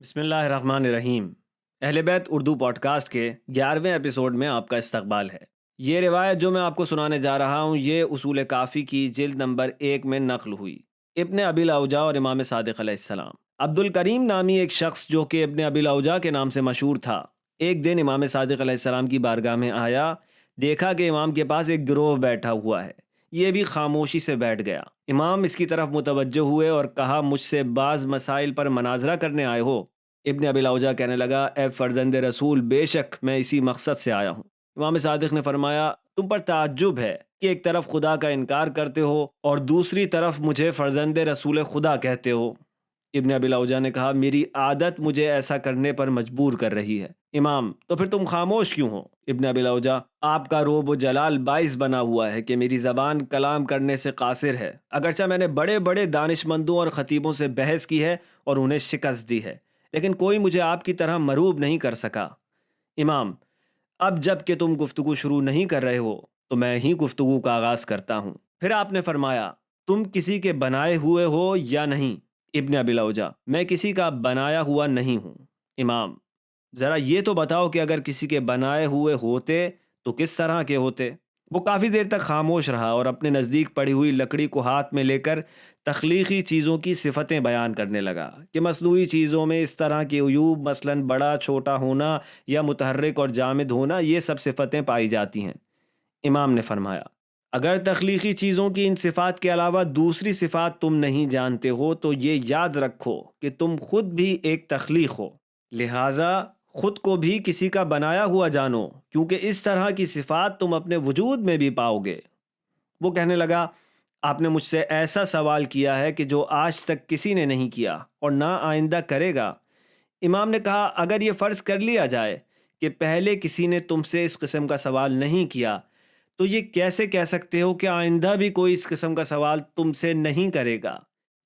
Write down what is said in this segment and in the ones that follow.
بسم اللہ الرحمن الرحیم۔ اہل بیت اردو پوڈ کاسٹ کے 11ویں ایپیسوڈ میں آپ کا استقبال ہے۔ یہ روایت جو میں آپ کو سنانے جا رہا ہوں یہ اصول کافی کی جلد نمبر 1 میں نقل ہوئی۔ ابن ابی الاوجاع اور امام صادق علیہ السلام۔ عبد الکریم نامی ایک شخص جو کہ ابن ابی الاوجاع کے نام سے مشہور تھا، ایک دن امام صادق علیہ السلام کی بارگاہ میں آیا، دیکھا کہ امام کے پاس ایک گروہ بیٹھا ہوا ہے، یہ بھی خاموشی سے بیٹھ گیا۔ امام اس کی طرف متوجہ ہوئے اور کہا، مجھ سے بعض مسائل پر مناظرہ کرنے آئے ہو؟ ابن ابی الاوجاع کہنے لگا، اے فرزند رسول، بے شک میں اسی مقصد سے آیا ہوں۔ امام صادق نے فرمایا، تم پر تعجب ہے کہ ایک طرف خدا کا انکار کرتے ہو اور دوسری طرف مجھے فرزند رسول خدا کہتے ہو۔ ابن ابی الاوجاع نے کہا، میری عادت مجھے ایسا کرنے پر مجبور کر رہی ہے۔ امام، تو پھر تم خاموش کیوں ہو؟ ابن ابی الاوجاع، آپ کا روب و جلال باعث بنا ہوا ہے کہ میری زبان کلام کرنے سے قاصر ہے، اگرچہ میں نے بڑے بڑے دانش مندوں اور خطیبوں سے بحث کی ہے اور انہیں شکست دی ہے، لیکن کوئی مجھے آپ کی طرح مروب نہیں کر سکا۔ امام، اب جب کہ تم گفتگو شروع نہیں کر رہے ہو تو میں ہی گفتگو کا آغاز کرتا ہوں۔ پھر آپ نے فرمایا، تم کسی کے بنائے ہوئے ہو یا نہیں؟ ابن ابی الاوجاع، میں کسی کا بنایا ہوا نہیں ہوں۔ امام، ذرا یہ تو بتاؤ کہ اگر کسی کے بنائے ہوئے ہوتے تو کس طرح کے ہوتے؟ وہ کافی دیر تک خاموش رہا اور اپنے نزدیک پڑی ہوئی لکڑی کو ہاتھ میں لے کر تخلیقی چیزوں کی صفتیں بیان کرنے لگا کہ مصنوعی چیزوں میں اس طرح کے عیوب، مثلاً بڑا چھوٹا ہونا یا متحرک اور جامد ہونا، یہ سب صفتیں پائی جاتی ہیں۔ امام نے فرمایا، اگر تخلیقی چیزوں کی ان صفات کے علاوہ دوسری صفات تم نہیں جانتے ہو تو یہ یاد رکھو کہ تم خود بھی ایک تخلیق ہو، لہٰذا خود کو بھی کسی کا بنایا ہوا جانو، کیونکہ اس طرح کی صفات تم اپنے وجود میں بھی پاؤ گے۔ وہ کہنے لگا، آپ نے مجھ سے ایسا سوال کیا ہے کہ جو آج تک کسی نے نہیں کیا اور نہ آئندہ کرے گا۔ امام نے کہا، اگر یہ فرض کر لیا جائے کہ پہلے کسی نے تم سے اس قسم کا سوال نہیں کیا تو یہ کیسے کہہ سکتے ہو کہ آئندہ بھی کوئی اس قسم کا سوال تم سے نہیں کرے گا؟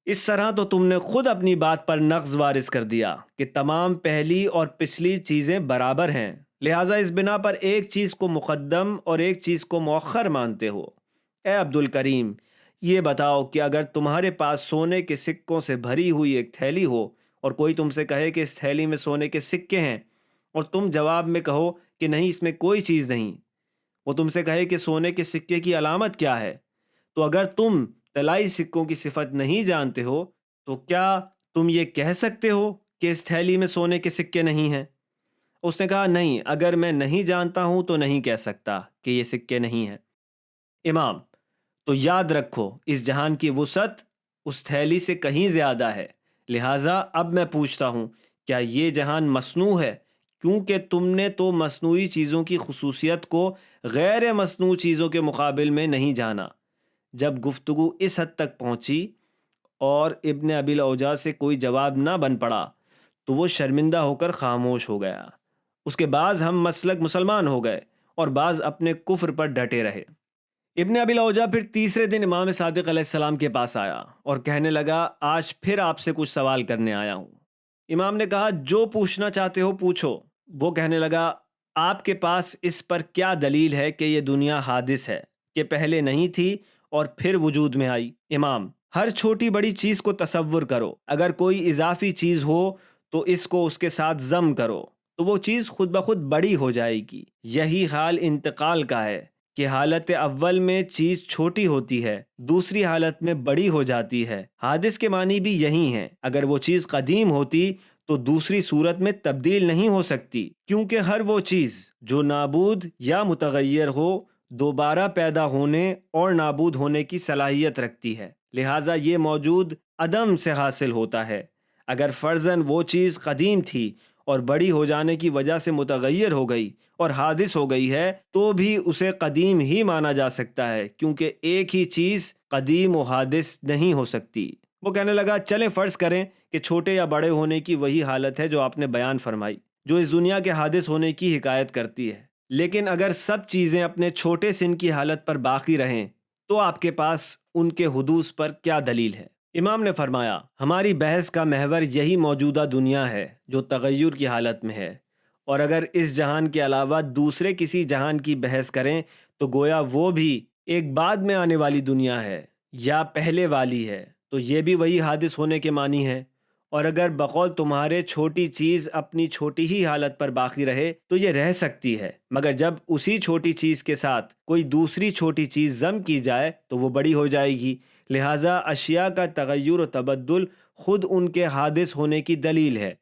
اس طرح تو تم نے خود اپنی بات پر نقض وارث کر دیا کہ تمام پہلی اور پچھلی چیزیں برابر ہیں، لہٰذا اس بنا پر ایک چیز کو مقدم اور ایک چیز کو مؤخر مانتے ہو۔ اے عبد الکریم، یہ بتاؤ کہ اگر تمہارے پاس سونے کے سکوں سے بھری ہوئی ایک تھیلی ہو اور کوئی تم سے کہے کہ اس تھیلی میں سونے کے سکے ہیں اور تم جواب میں کہو کہ نہیں، اس میں کوئی چیز نہیں، وہ تم سے کہے کہ سونے کے سکے کی علامت کیا ہے، تو اگر تم طلائی سکوں کی صفت نہیں جانتے ہو تو کیا تم یہ کہہ سکتے ہو کہ اس تھیلی میں سونے کے سکے نہیں ہیں؟ اس نے کہا، نہیں، اگر میں نہیں جانتا ہوں تو نہیں کہہ سکتا کہ یہ سکے نہیں ہیں۔ امام، تو یاد رکھو، اس جہان کی وسعت اس تھیلی سے کہیں زیادہ ہے، لہٰذا اب میں پوچھتا ہوں، کیا یہ جہان مصنوع ہے؟ کیونکہ تم نے تو مصنوعی چیزوں کی خصوصیت کو غیر مصنوع چیزوں کے مقابل میں نہیں جانا۔ جب گفتگو اس حد تک پہنچی اور ابن ابی الاوجاع سے کوئی جواب نہ بن پڑا تو وہ شرمندہ ہو کر خاموش ہو گیا۔ اس کے بعض ہم مسلک مسلمان ہو گئے اور بعض اپنے کفر پر ڈٹے رہے۔ ابن ابی الاوجاع پھر تیسرے دن امام صادق علیہ السلام کے پاس آیا اور کہنے لگا، آج پھر آپ سے کچھ سوال کرنے آیا ہوں۔ امام نے کہا، جو پوچھنا چاہتے ہو پوچھو۔ وہ کہنے لگا، آپ کے پاس اس پر کیا دلیل ہے کہ یہ دنیا حادث ہے، کہ پہلے نہیں تھی اور پھر وجود میں آئی؟ امام، ہر چھوٹی بڑی چیز کو تصور کرو، اگر کوئی اضافی چیز ہو تو اس کو اس کے ساتھ ضم کرو تو وہ چیز خود بخود بڑی ہو جائے گی۔ یہی حال انتقال کا ہے کہ حالت اول میں چیز چھوٹی ہوتی ہے، دوسری حالت میں بڑی ہو جاتی ہے۔ حادث کے معنی بھی یہی ہیں، اگر وہ چیز قدیم ہوتی تو دوسری صورت میں تبدیل نہیں ہو سکتی، کیونکہ ہر وہ چیز جو نابود یا متغیر ہو دوبارہ پیدا ہونے اور نابود ہونے کی صلاحیت رکھتی ہے، لہٰذا یہ موجود عدم سے حاصل ہوتا ہے۔ اگر فرضاً وہ چیز قدیم تھی اور بڑی ہو جانے کی وجہ سے متغیر ہو گئی اور حادث ہو گئی ہے تو بھی اسے قدیم ہی مانا جا سکتا ہے، کیونکہ ایک ہی چیز قدیم و حادث نہیں ہو سکتی۔ وہ کہنے لگا، چلیں فرض کریں کہ چھوٹے یا بڑے ہونے کی وہی حالت ہے جو آپ نے بیان فرمائی، جو اس دنیا کے حادث ہونے کی حکایت کرتی ہے، لیکن اگر سب چیزیں اپنے چھوٹے سن کی حالت پر باقی رہیں تو آپ کے پاس ان کے حدوث پر کیا دلیل ہے؟ امام نے فرمایا، ہماری بحث کا محور یہی موجودہ دنیا ہے جو تغیر کی حالت میں ہے، اور اگر اس جہان کے علاوہ دوسرے کسی جہان کی بحث کریں تو گویا وہ بھی ایک بعد میں آنے والی دنیا ہے یا پہلے والی ہے، تو یہ بھی وہی حادث ہونے کے معنی ہے، اور اگر بقول تمہارے چھوٹی چیز اپنی چھوٹی ہی حالت پر باقی رہے تو یہ رہ سکتی ہے، مگر جب اسی چھوٹی چیز کے ساتھ کوئی دوسری چھوٹی چیز ضم کی جائے تو وہ بڑی ہو جائے گی۔ لہٰذا اشیاء کا تغیر و تبدل خود ان کے حادث ہونے کی دلیل ہے۔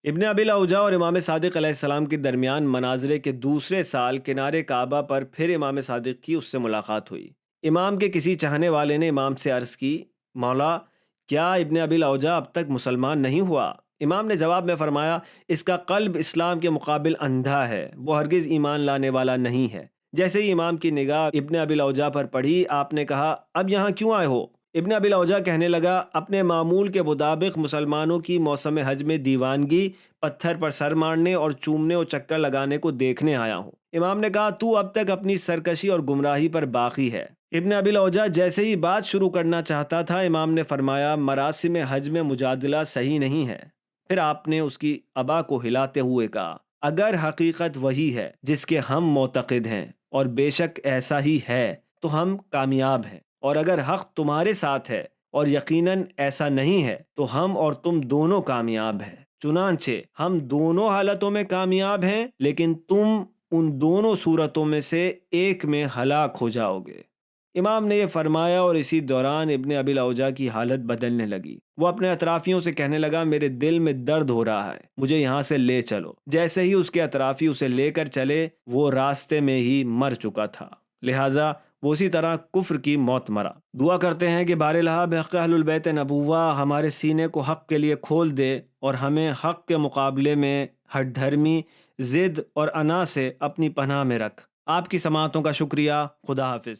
ابن ابی الاوجاع اور امام صادق علیہ السلام کے درمیان مناظرے کے دوسرے سال کنارے کعبہ پر پھر امام صادق کی اس سے ملاقات ہوئی۔ امام کے کسی چاہنے والے نے امام سے عرض کی، مولا، کیا ابن ابی الاوجاع اب تک مسلمان نہیں ہوا؟ امام نے جواب میں فرمایا، اس کا قلب اسلام کے مقابل اندھا ہے، وہ ہرگز ایمان لانے والا نہیں ہے۔ جیسے ہی امام کی نگاہ ابن ابی الاوجاع پر پڑی، آپ نے کہا، اب یہاں کیوں آئے ہو؟ ابن ابی الاوجاع کہنے لگا، اپنے معمول کے مطابق مسلمانوں کی موسم حج میں دیوانگی، پتھر پر سر مارنے اور چومنے اور چکر لگانے کو دیکھنے آیا ہوں۔ امام نے کہا، تو اب تک اپنی سرکشی اور گمراہی پر باقی ہے۔ ابن ابی الاوجاع جیسے ہی بات شروع کرنا چاہتا تھا، امام نے فرمایا، مراسم حج میں مجادلہ صحیح نہیں ہے۔ پھر آپ نے اس کی ابا کو ہلاتے ہوئے کہا، اگر حقیقت وہی ہے جس کے ہم معتقد ہیں، اور بے شک ایسا ہی ہے، تو ہم کامیاب ہیں، اور اگر حق تمہارے ساتھ ہے اور یقیناً ایسا نہیں ہے تو ہم اور تم دونوں کامیاب ہیں۔ چنانچہ ہم دونوں حالتوں میں کامیاب ہیں، لیکن تم ان دونوں صورتوں میں سے ایک میں ہلاک ہو جاؤ گے۔ امام نے یہ فرمایا اور اسی دوران ابن ابی الاوجاع کی حالت بدلنے لگی۔ وہ اپنے اطرافیوں سے کہنے لگا، میرے دل میں درد ہو رہا ہے، مجھے یہاں سے لے چلو۔ جیسے ہی اس کے اطرافی اسے لے کر چلے، وہ راستے میں ہی مر چکا تھا، لہٰذا وہ اسی طرح کفر کی موت مرا۔ دعا کرتے ہیں کہ بار الہ بحق اہل البیت نبوہ ہمارے سینے کو حق کے لیے کھول دے اور ہمیں حق کے مقابلے میں ہٹ دھرمی، ضد اور انا سے اپنی پناہ میں رکھ۔ آپ کی سماعتوں کا شکریہ۔ خدا حافظ۔